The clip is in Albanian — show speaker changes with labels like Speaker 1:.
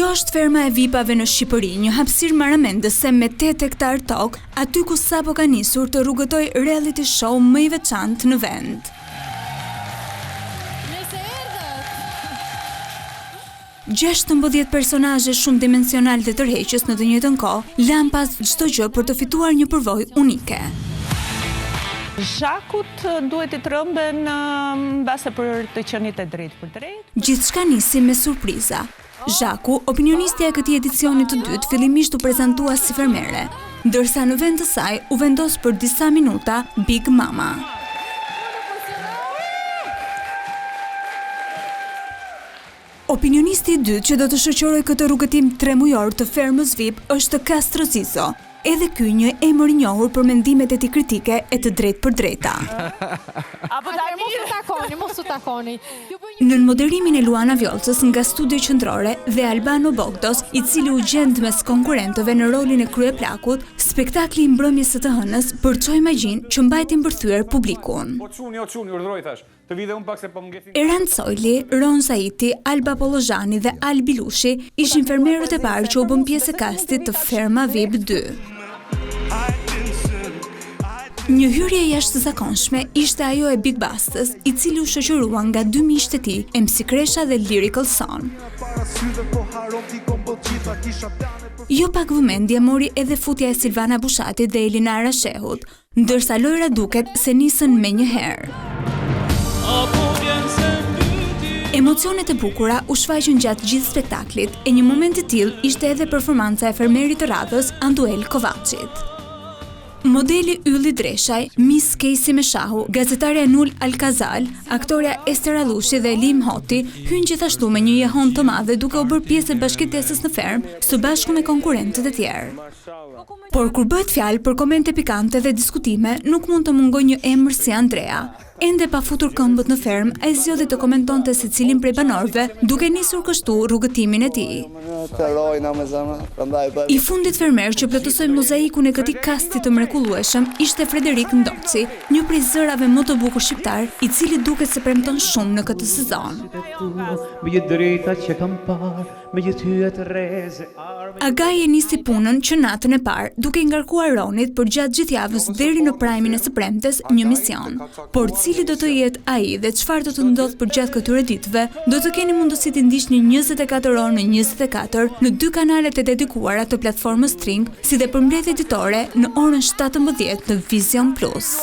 Speaker 1: Kjo është ferma e vipave në Shqipëri, një hapësirë maramendëse me 8 hektar tokë, aty ku sapo ka nisur të rrugëtoj reality show më i veçantë në vend. 16 personazhe shumë dimensional dhe tërheqës në të njëjtën kohë lanë pas çdo gjë për të fituar një përvojë unike.
Speaker 2: Zhakut duhet të trëmben mbase për të qenit e drejtë për drejtë.
Speaker 1: Gjithçka nisi me surpriza. Zhaku, opinionistja e këtij edicioni të dytë, fillimisht u prezantua si fermere, ndërsa në vend të saj u vendos për disa minuta Big Mama. Opinionisti i dytë që do të shoqërojë këtë rrugëtim 3 mujor të fermës VIP është Castro Zizo, edhe ky një emër i njohur për mendimet e tij kritike e të drejtë për drejta.
Speaker 3: Mos u takoni.
Speaker 1: Në moderimin e Luana Vjollcës nga Studio Qendrore dhe Albano Bogdos, i cili u gjend mes konkurrentëve në rolin e kryeplakut, spektakli i mbrëmjes së të hënës përçoi magjinë që mbajti mbërthyer publikun. Eran Cojli, Ron Zaiti, Alba Pollozhani dhe Albi Lushi ishin fermerët e parë që u bën pjesë e kastit të Ferma VIP 2. Një hyrje jashtëzakonshme ishte ajo e Big Bastës, i cili u shoqërua nga 2 miqtë e tij, MC Kresha dhe Lyrical Son. Jo pak vëmendje mori edhe futja e Silvana Bushatit dhe Elinara Shehut, ndërsa lojra duket se nisën menjëherë. Emocionet e bukura u shfaqën gjatë gjithë spektaklit, e një moment i tillë ishte edhe performanca e fermerit të radhës Anduel Kovacit. Modeli Ylli Dreshaj, Miss Casey Meshahu, gazetarja Nul Alkazal, aktorja Ester Allushi dhe Elim Hoti hynë gjithashtu me një jehon të madhe duke u bërë pjesë e bashkëtesës në fermë së bashku me konkurrentët e tjerë. Por kur bëhet fjalë për komente pikante dhe diskutime, nuk mund të mungoj një emër si Andrea. Ende pa futur këmbët në fermë, ai zgjodhi të komentonte secilin prej banorëve, duke nisur kështu rrugëtimin e tij. I fundit fermer që plotësoi mozaikun e këtij kasti të mrekullueshëm ishte Frederik Ndoci, një prej zërave më të bukur shqiptar, i cili duket se premton shumë në këtë sezon. Agaje nisi punën që natën e parë, duke i ngarkuar Ronit për gjatë gjithë javës deri në prajmin e së premtes një mision. Por cili do të jetë ai dhe çfarë do të ndodhë për gjatë këtyre ditëve, do të keni mundësi të ndiqni 24 orë në 24 në 2 kanalet e dedikuara të platformës String, si dhe përmbledhje ditore në orën 17 në Vision Plus.